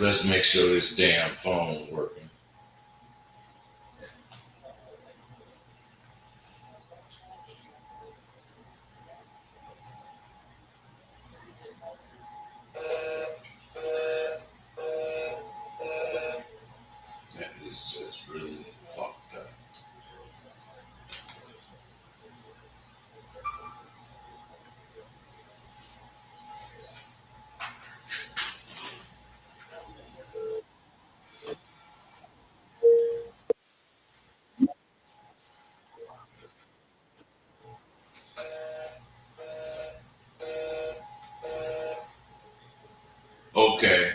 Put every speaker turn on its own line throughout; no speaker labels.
Let's make sure this damn phone working. That is just really fucked up. Okay,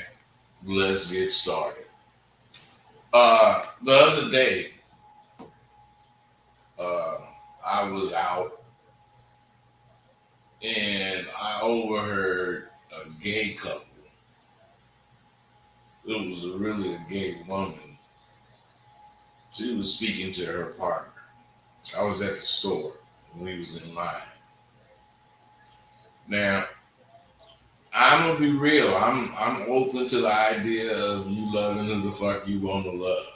let's get started. The other day, uh, I was out and I overheard a gay couple. It was really a gay woman. She was speaking to her partner. I was at the store and we was in line. Now, I'm gonna be real. I'm open to the idea of you loving who the fuck you want to love.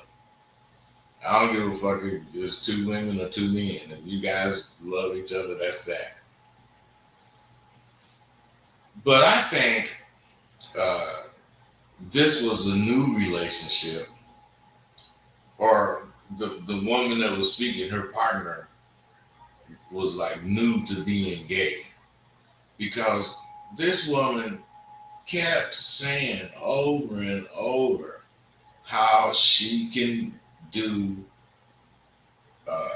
I don't give a fuck if it's two women or two men. If you guys love each other, that's that. But I think uh, this was a new relationship, or the woman that was speaking, her partner was like new to being gay because this woman kept saying over and over how she can do uh,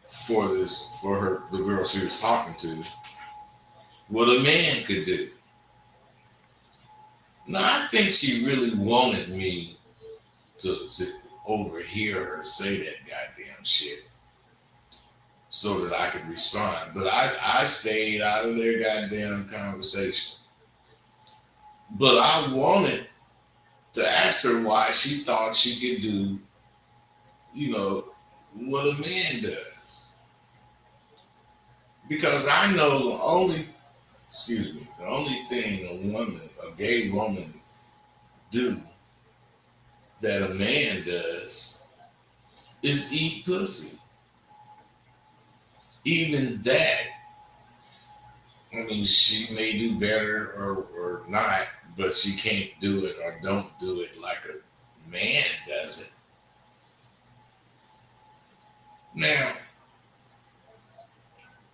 for her the girl she was talking to what a man could do. Now I think she really wanted me to overhear her say that goddamn shit so that I could respond. But I stayed out of their goddamn conversation. But I wanted to ask her why she thought she could do, you know, what a man does. Because I know the only thing a gay woman do that a man does is eat pussy. Even that, I mean, she may do better or not, but she can't do it or don't do it like a man does it. Now,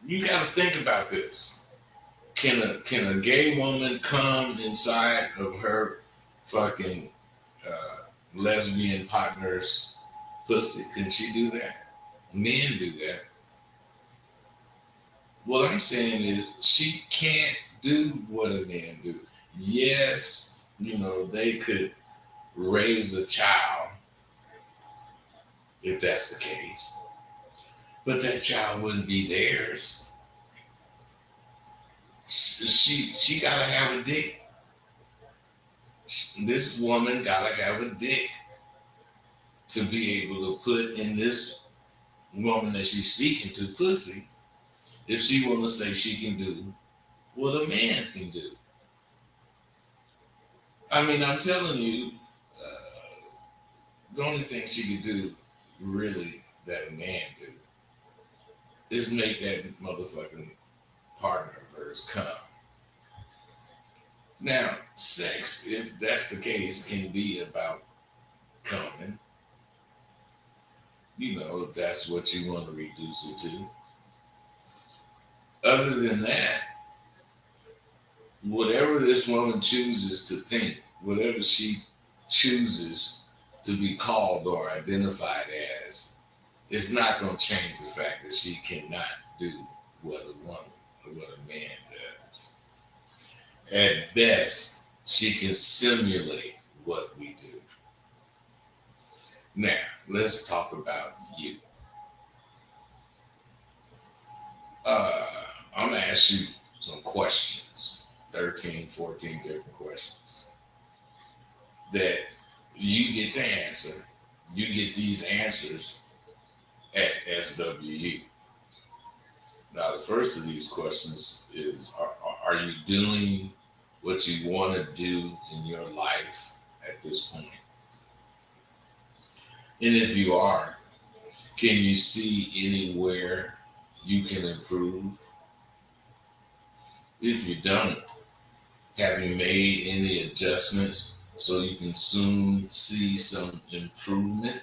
you got to think about this. Can a gay woman come inside of her fucking lesbian partner's pussy? Can she do that? Men do that. What I'm saying is she can't do what a man do. Yes, they could raise a child if that's the case, but that child wouldn't be theirs. She gotta have a dick. This woman gotta have a dick to be able to put in this woman that she's speaking to pussy if she want to say she can do what a man can do. I mean, I'm telling you, the only thing she could do, really, that a man do, is make that motherfucking partner of hers come. Now, sex, if that's the case, can be about coming. If that's what you want to reduce it to. Other than that, whatever this woman chooses to think, whatever she chooses to be called or identified as, it's not going to change the fact that she cannot do what a woman or what a man does. At best, she can simulate what we do. Now, let's talk about you. I'm going to ask you some questions, 13, 14 different questions that you get to answer. You get these answers at SWU. Now, the first of these questions is, are you doing what you want to do in your life at this point? And if you are, can you see anywhere you can improve? If you don't, have you made any adjustments so you can soon see some improvement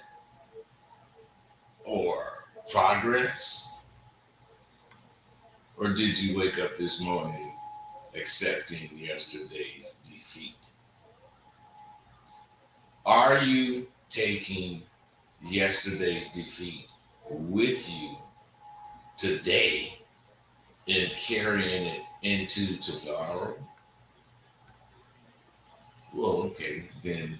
or progress? Or did you wake up this morning accepting yesterday's defeat? Are you taking yesterday's defeat with you today and carrying it into tomorrow? Well, okay, then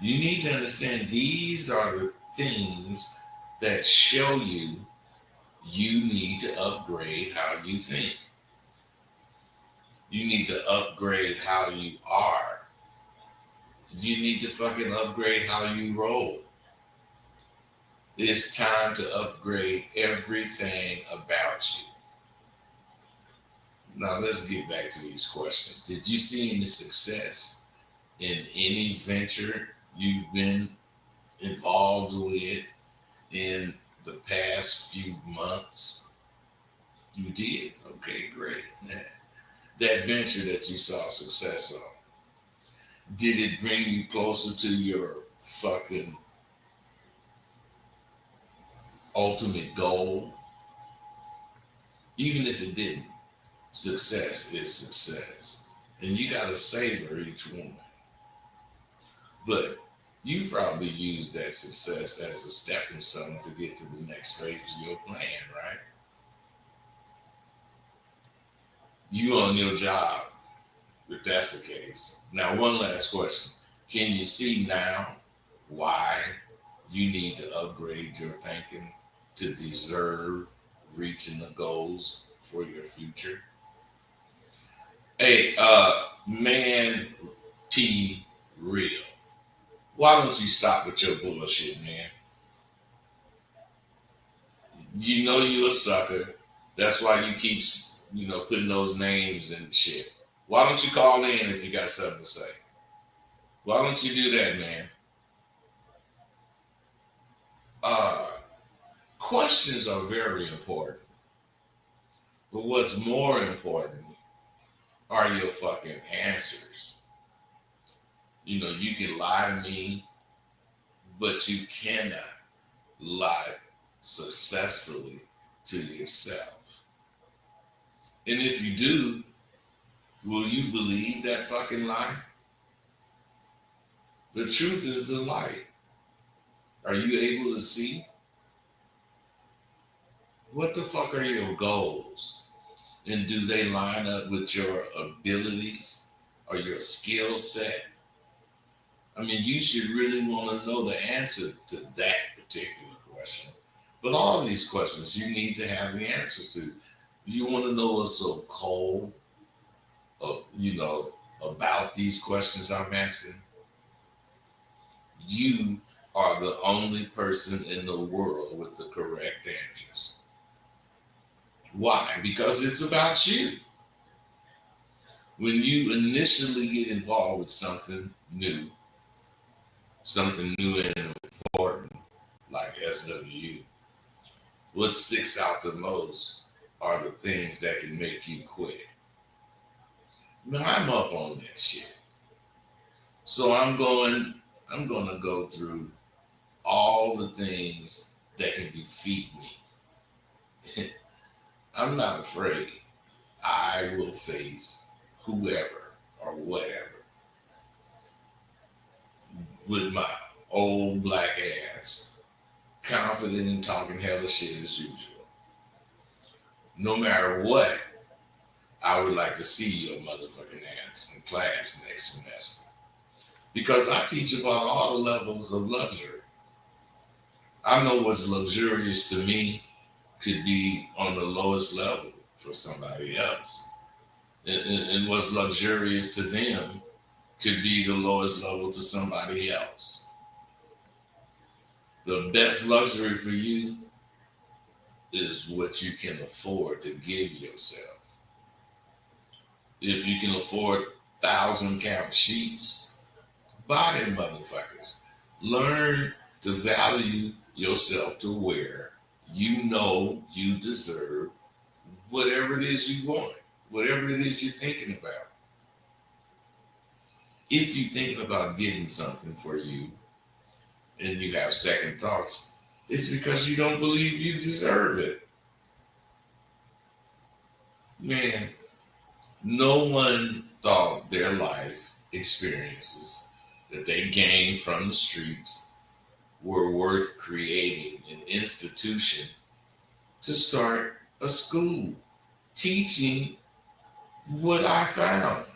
you need to understand these are the things that show you need to upgrade how you think. You need to upgrade how you are. You need to fucking upgrade how you roll. It's time to upgrade everything about you. Now let's get back to these questions. Did you see any success in any venture you've been involved with in the past few months? You did. Okay, great. That venture that you saw success on, did it bring you closer to your fucking ultimate goal? Even if it didn't, success is success. And you gotta savor each one. But you probably use that success as a stepping stone to get to the next phase of your plan, right? You on your job, if that's the case. Now, one last question. Can you see now why you need to upgrade your thinking to deserve reaching the goals for your future? Hey, man, P. Real. Why don't you stop with your bullshit, man? You know you a sucker. That's why you keep, putting those names and shit. Why don't you call in if you got something to say? Why don't you do that, man? Questions are very important. But what's more important are your fucking answers. You can lie to me, but you cannot lie successfully to yourself. And if you do, will you believe that fucking lie? The truth is the light. Are you able to see? What the fuck are your goals? And do they line up with your abilities or your skill set? I mean, you should really want to know the answer to that particular question. But all these questions you need to have the answers to. You want to know what's so cold, about these questions I'm asking? You are the only person in the world with the correct answers. Why? Because it's about you. When you initially get involved with something new and important, like SWU, what sticks out the most are the things that can make you quit. Now, I'm up on that shit. So I'm gonna go through all the things that can defeat me. I'm not afraid. I will face whoever or whatever with my old black ass, confident in talking hella shit as usual. No matter what, I would like to see your motherfucking ass in class next semester. Because I teach about all the levels of luxury. I know what's luxurious to me could be on the lowest level for somebody else. And what's luxurious to them could be the lowest level to somebody else. The best luxury for you is what you can afford to give yourself. If you can afford 1,000 count sheets, Buy them motherfuckers. Learn to value yourself to where you know you deserve whatever it is you want, whatever it is you're thinking about. If you're thinking about getting something for you and you have second thoughts, it's because you don't believe you deserve it. Man, no one thought their life experiences that they gained from the streets were worth creating an institution to start a school teaching what I found.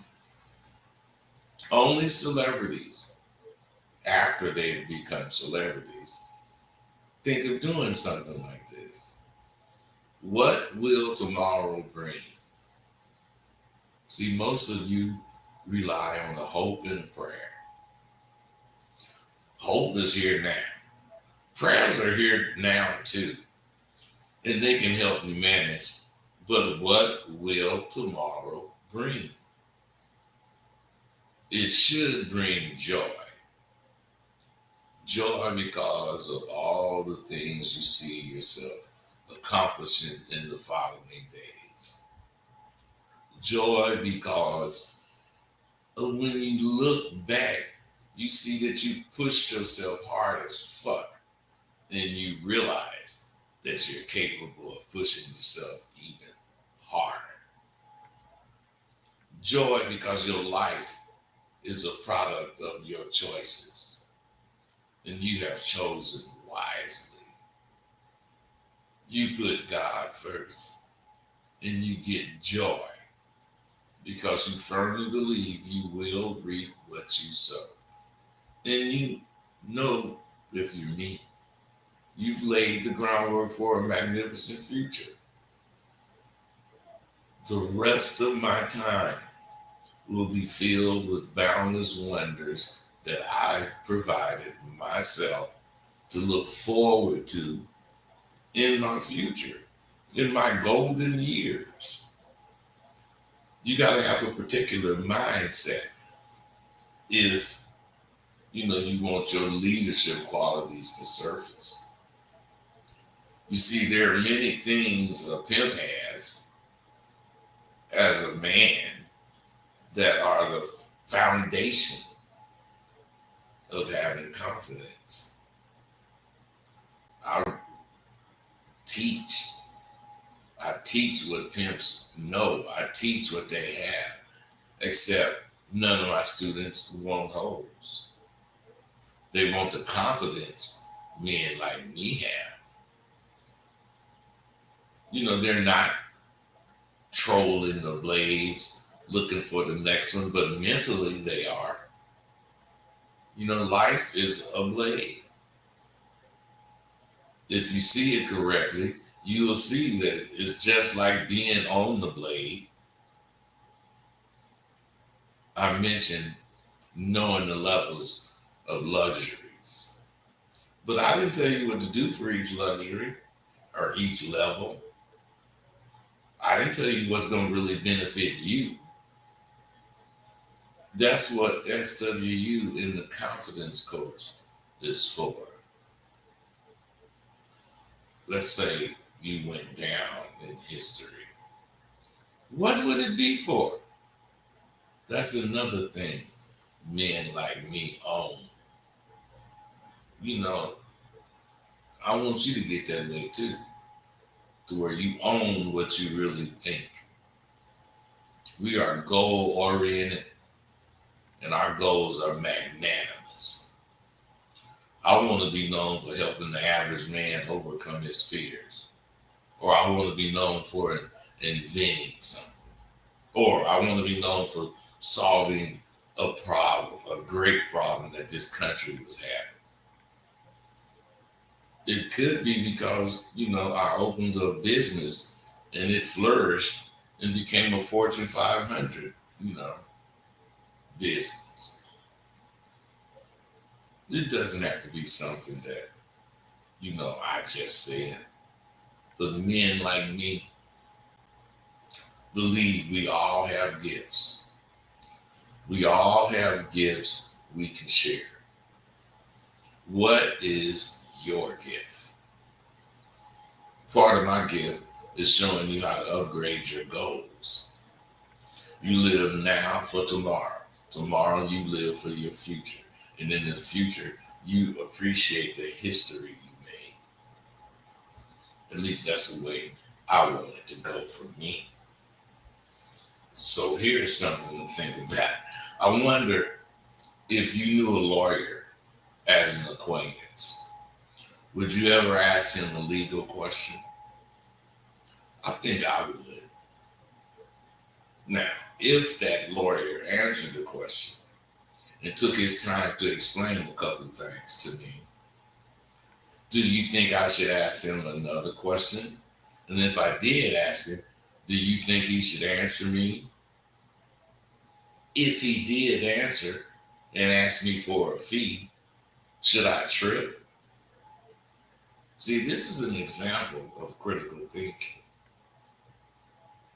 Only celebrities, after they become celebrities, think of doing something like this. What will tomorrow bring? See, most of you rely on the hope and the prayer. Hope is here now. Prayers are here now too, and they can help you manage. But what will tomorrow bring? It should bring joy. Joy because of all the things you see yourself accomplishing in the following days. Joy because of when you look back, you see that you pushed yourself hard as fuck and you realize that you're capable of pushing yourself even harder. Joy because your life is a product of your choices and you have chosen wisely. You put God first and you get joy because you firmly believe you will reap what you sow. And you know, if you're me, you've laid the groundwork for a magnificent future. The rest of my time will be filled with boundless wonders that I've provided myself to look forward to in my future, in my golden years. You got to have a particular mindset if you want your leadership qualities to surface. You see, there are many things a pimp has as a man that are the foundation of having confidence. I teach. I teach what pimps know. I teach what they have, except none of my students want hoes. They want the confidence men like me have. They're not trolling the blades, looking for the next one, but mentally they are. Life is a blade. If you see it correctly, you will see that it's just like being on the blade. I mentioned knowing the levels of luxuries, but I didn't tell you what to do for each luxury or each level. I didn't tell you what's going to really benefit you. That's what SWU in the confidence course is for. Let's say you went down in history. What would it be for? That's another thing men like me own. You know, I want you to get that way too, to where you own what you really think. We are goal oriented and our goals are magnanimous. I want to be known for helping the average man overcome his fears. Or I want to be known for inventing something. Or I want to be known for solving a problem, a great problem that this country was having. It could be because, I opened a business and it flourished and became a Fortune 500, business. It doesn't have to be something that, I just said. But men like me believe we all have gifts. We all have gifts we can share. What is your gift? Part of my gift is showing you how to upgrade your goals. You live now for tomorrow. Tomorrow you live for your future. And in the future, you appreciate the history you made. At least that's the way I want it to go for me. So here's something to think about. I wonder if you knew a lawyer as an acquaintance, would you ever ask him a legal question? I think I would. Now, if that lawyer answered the question and took his time to explain a couple of things to me, do you think I should ask him another question? And if I did ask him, do you think he should answer me? If he did answer and ask me for a fee, should I trip? See, this is an example of critical thinking.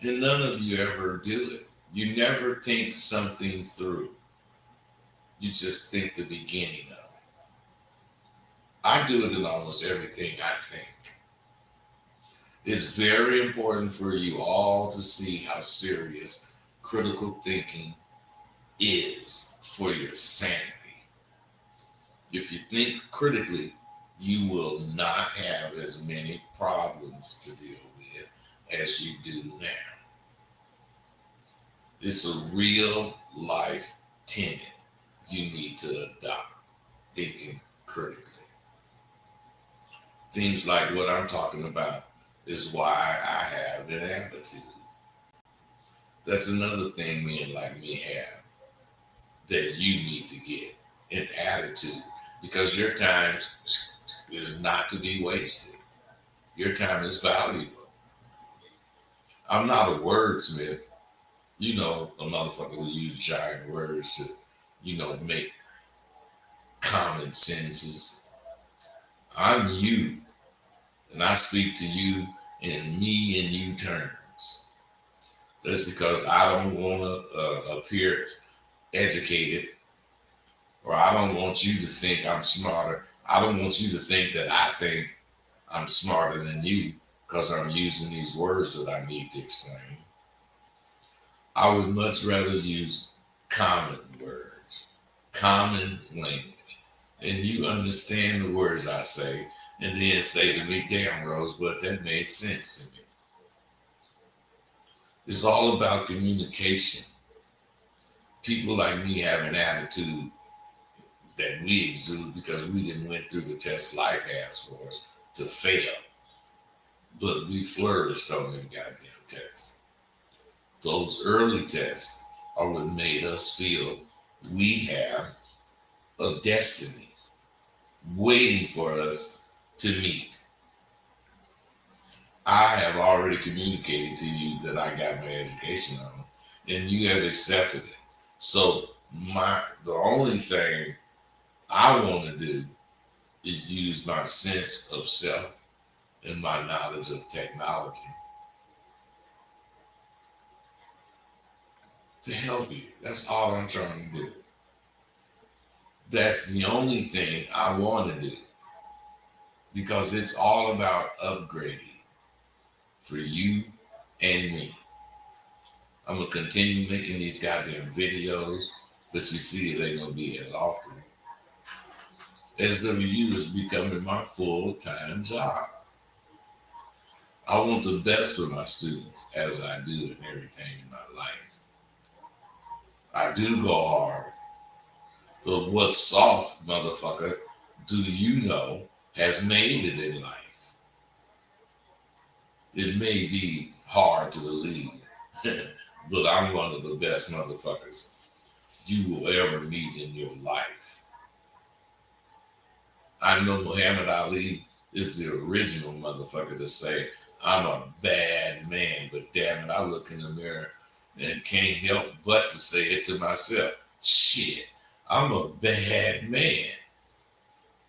And none of you ever do it. You never think something through. You just think the beginning of it. I do it in almost everything I think. It's very important for you all to see how serious critical thinking is for your sanity. If you think critically, you will not have as many problems to deal with as you do now. It's a real life tenet you need to adopt, thinking critically. Things like what I'm talking about is why I have an attitude. That's another thing men like me have that you need to get, an attitude, because your time is not to be wasted. Your time is valuable. I'm not a wordsmith. You know, a motherfucker will use giant words to, make common sentences. I'm you, and I speak to you in me and you terms. That's because I don't want to appear educated, or I don't want you to think I'm smarter. I don't want you to think that I think I'm smarter than you because I'm using these words that I need to explain. I would much rather use common words, common language, and you understand the words I say, and then say to me, damn, Rose, but that made sense to me. It's all about communication. People like me have an attitude that we exude because we didn't went through the test life has for us to fail. But we flourished on them goddamn tests. Those early tests are what made us feel we have a destiny waiting for us to meet. I have already communicated to you that I got my education on, and you have accepted it. So the only thing I want to do is use my sense of self and my knowledge of technology to help you. That's all I'm trying to do. That's the only thing I want to do because it's all about upgrading for you and me. I'm going to continue making these goddamn videos, but you see it ain't going to be as often. SWU is becoming my full-time job. I want the best for my students, as I do in everything in my life. I do go hard, but what soft motherfucker do you know has made it in life? It may be hard to believe, but I'm one of the best motherfuckers you will ever meet in your life. I know Muhammad Ali is the original motherfucker to say, I'm a bad man, but damn it, I look in the mirror and can't help but to say it to myself. Shit, I'm a bad man.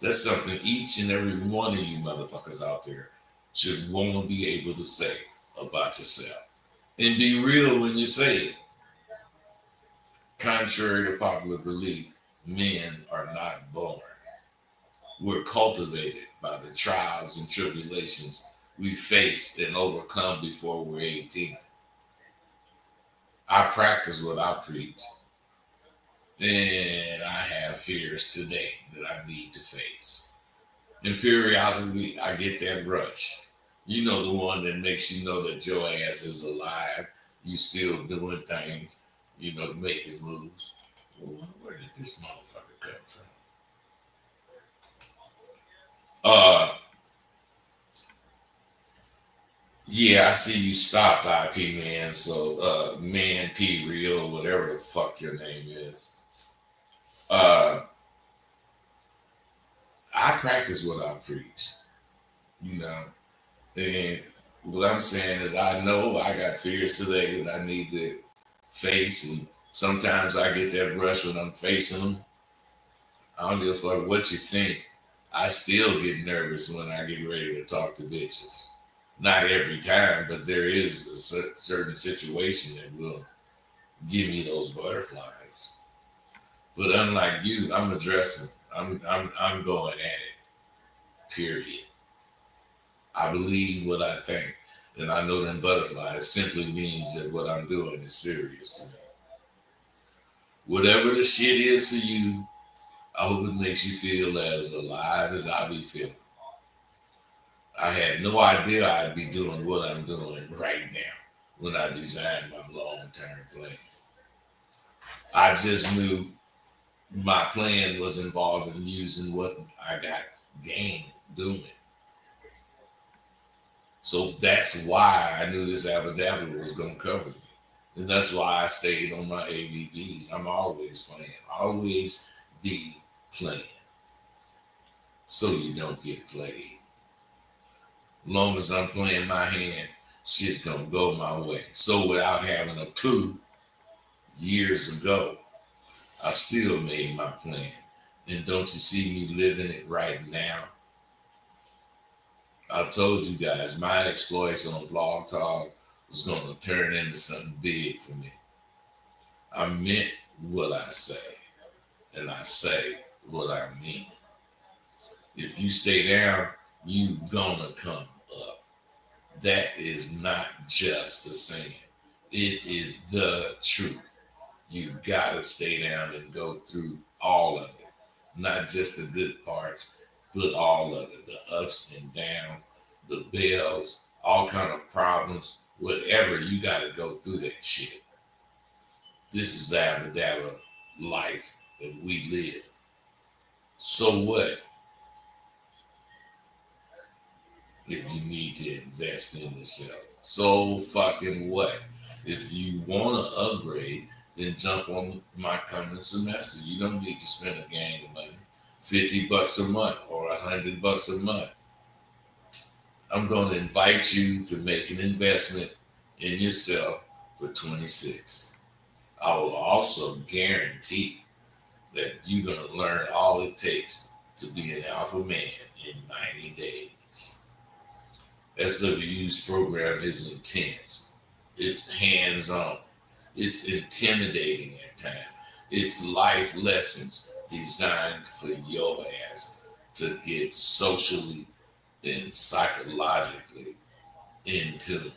That's something each and every one of you motherfuckers out there should want to be able to say about yourself. And be real when you say it. Contrary to popular belief, Men are not born. We're cultivated by the trials and tribulations we face and overcome before we're 18. I practice what I preach, and I have fears today that I need to face. And periodically, I get that rush. You know, the one that makes you know that your ass is alive. You still doing things, making moves. Well, where did this motherfucker come from? Uh, yeah, I see you stopped by, P Man. So, Man P Real, whatever the fuck your name is. Uh, I practice what I preach, you know. And what I'm saying is, I know I got fears today that I need to face, and sometimes I get that rush when I'm facing them. I don't give a fuck what you think. I still get nervous when I get ready to talk to bitches. Not every time, but there is a certain situation that will give me those butterflies. But unlike you, I'm addressing. I'm going at it. Period. I believe what I think, and I know them butterflies simply means that what I'm doing is serious to me. Whatever the shit is for you, I hope it makes you feel as alive as I be feeling. I had no idea I'd be doing what I'm doing right now when I designed my long-term plan. I just knew my plan was involved in using what I got gained doing it. So that's why I knew this Abadabba was going to cover me. And that's why I stayed on my ABPs. I'm always playing, always be playing so you don't get played. Long as I'm playing my hand, shit's going to go my way. So without having a clue, years ago, I still made my plan. And don't you see me living it right now? I told you guys my exploits on Blog Talk was going to turn into something big for me. I meant what I say, and I say what I mean. If you stay down, you gonna come up. That is not just a saying. It is the truth. You gotta stay down and go through all of it. Not just the good parts, but all of it. The ups and downs, the bells, all kind of problems, whatever, you gotta go through that shit. This is the Abadabba life that we live. So what if you need to invest in yourself? So fucking what? If you want to upgrade, then jump on my coming semester. You don't need to spend a gang of money. $50 a month or $100 a month. I'm going to invite you to make an investment in yourself for 26. I will also guarantee that you're going to learn all it takes to be an alpha man in 90 days. SWU's program is intense. It's hands-on. It's intimidating at times. It's life lessons designed for your ass to get socially and psychologically in tune.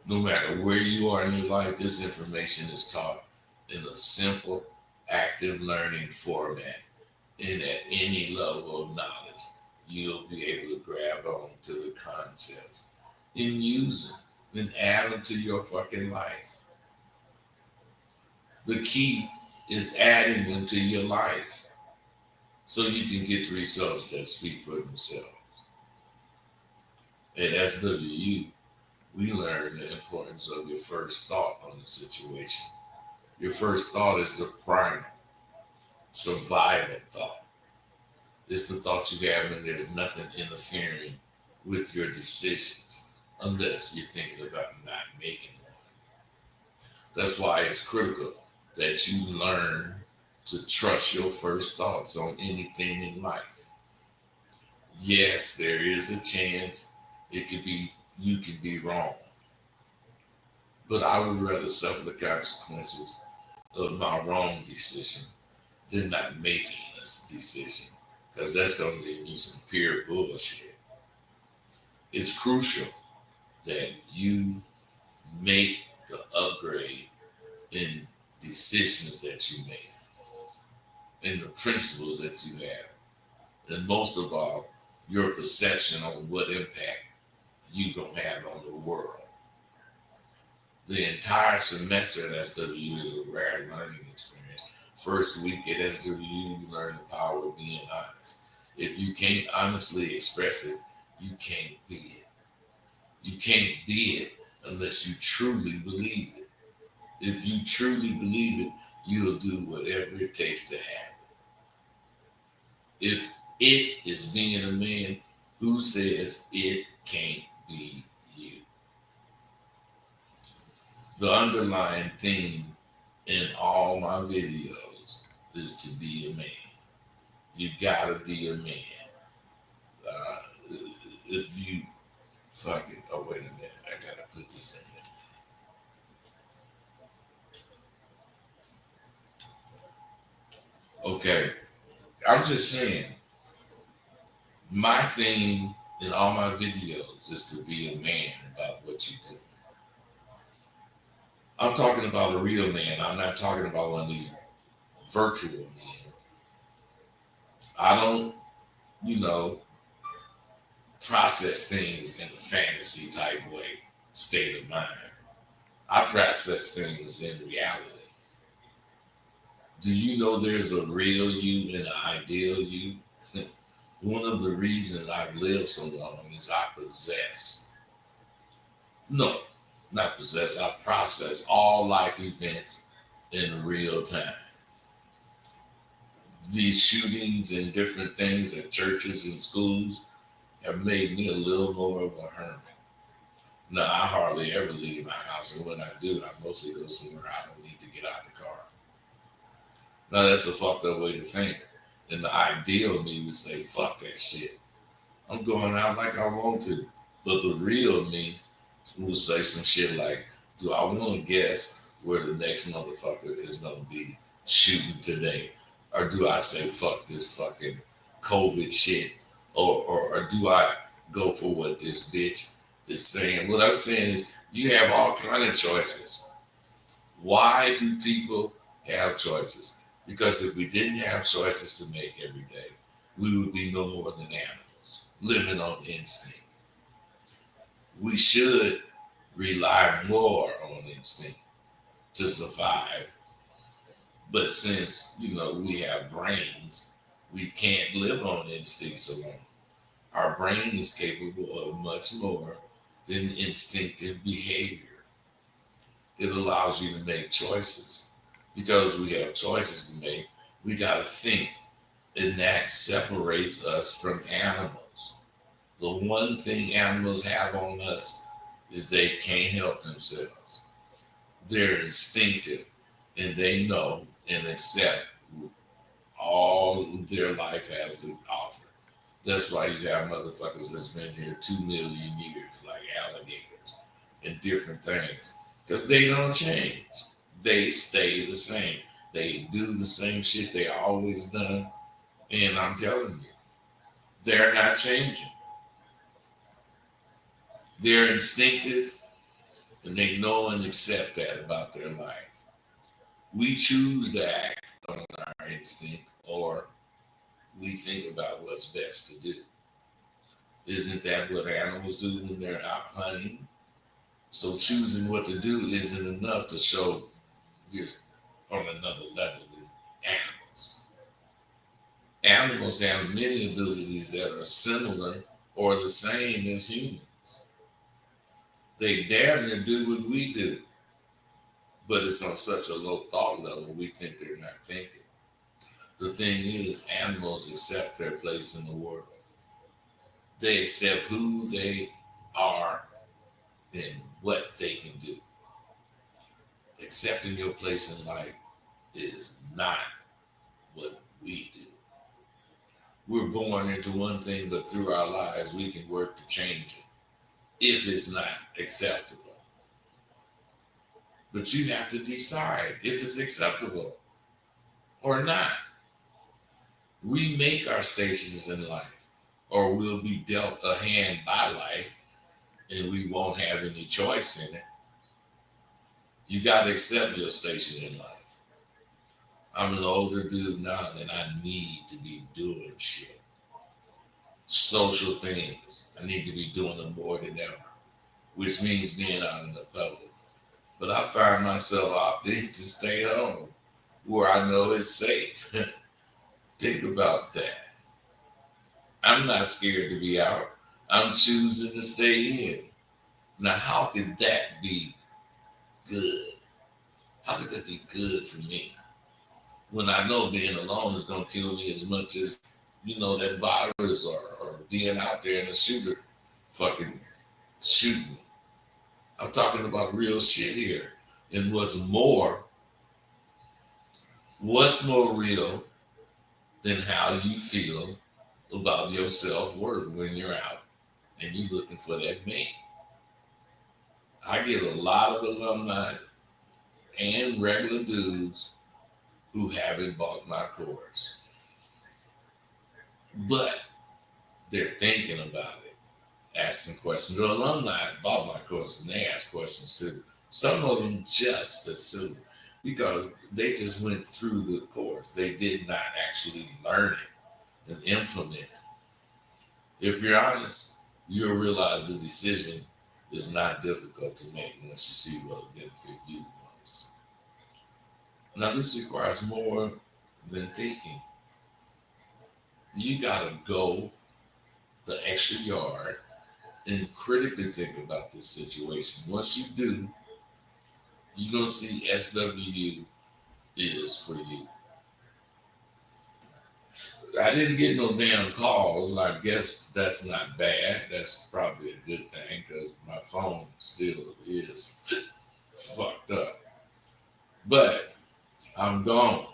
No matter where you are in your life, this information is taught in a simple, active learning format. And at any level of knowledge, you'll be able to grab on to the concepts and use them and add them to your fucking life. The key is adding them to your life so you can get the results that speak for themselves. At SWU, we learn the importance of your first thought on the situation. Your first thought is the primal survival thought. It's the thought you have when there's nothing interfering with your decisions, unless you're thinking about not making one. That's why it's critical that you learn to trust your first thoughts on anything in life. Yes, there is a chance you could be wrong, but I would rather suffer the consequences of my wrong decision than not making a decision, because that's going to leave you some pure bullshit. It's crucial that you make the upgrade in decisions that you make, in the principles that you have, and most of all, your perception on what impact you gonna have on the world. The entire semester at SWU is a rare learning experience. First week at SWU, you learn the power of being honest. If you can't honestly express it, you can't be it. You can't be it unless you truly believe it. If you truly believe it, you'll do whatever it takes to have it. If it is being a man, who says it can't be you? The underlying theme in all my videos is to be a man. You gotta be a man. If you fucking, oh wait a minute, I gotta put this in there. Okay, I'm just saying, my theme in all my videos is to be a man about what you do. I'm talking about a real man. I'm not talking about one of these virtual men. I don't, you know, process things in a fantasy type way, state of mind. I process things in reality. Do you know there's a real you and an ideal you? One of the reasons I've lived so long is I possess. No, not possess. I process all life events in real time. These shootings and different things at churches and schools have made me a little more of a hermit. Now, I hardly ever leave my house, and when I do, I mostly go somewhere I don't need to get out the car. Now, that's a fucked up way to think. And the ideal me would say, fuck that shit. I'm going out like I want to. But the real me would say some shit like, do I want to guess where the next motherfucker is going to be shooting today? Or do I say, fuck this fucking COVID shit? Or do I go for what this bitch is saying? What I'm saying is, you have all kind of choices. Why do people have choices? Because if we didn't have choices to make every day, we would be no more than animals, living on instinct. We should rely more on instinct to survive. But since, we have brains, we can't live on instincts alone. Our brain is capable of much more than instinctive behavior. It allows you to make choices. Because we have choices to make, we got to think. And that separates us from animals. The one thing animals have on us is they can't help themselves. They're instinctive and they know and accept all their life has to offer. That's why you have motherfuckers that's been here 2 million years, like alligators and different things, because they don't change. They stay the same. They do the same shit they always done. And I'm telling you, they're not changing. They're instinctive and they know and accept that about their life. We choose to act on our instinct or we think about what's best to do. Isn't that what animals do when they're out hunting? So choosing what to do isn't enough to show you're on another level than animals. Animals have many abilities that are similar or the same as humans. They damn near do what we do, but it's on such a low thought level we think they're not thinking. The thing is, animals accept their place in the world. They accept who they are and what they can do. Accepting your place in life is not what we do. We're born into one thing, but through our lives, we can work to change it if it's not acceptable. But you have to decide if it's acceptable or not. We make our stations in life, or we'll be dealt a hand by life, and we won't have any choice in it. You got to accept your station in life. I'm an older dude now, and I need to be doing shit, social things. I need to be doing them more than ever, which means being out in the public. But I find myself opting to stay home where I know it's safe. Think about that. I'm not scared to be out. I'm choosing to stay in. Now, how could that be good? How could that be good for me when I know being alone is going to kill me as much as, that virus or being out there in a shooter fucking shoot me? I'm talking about real shit here. And what's more real than how you feel about your self worth when you're out and you looking for that man? I get a lot of alumni and regular dudes who haven't bought my course, but they're thinking about it, asking questions. The alumni bought my course and they ask questions too. Some of them just assume because they just went through the course. They did not actually learn it and implement it. If you're honest, you'll realize the decision is not difficult to make once you see what will benefit you the most. Now, this requires more than thinking. You got to go the extra yard and critically think about this situation. Once you do, you're going to see SWU is for you. I didn't get no damn calls. I guess that's not bad. That's probably a good thing because my phone still is fucked up. But I'm gone.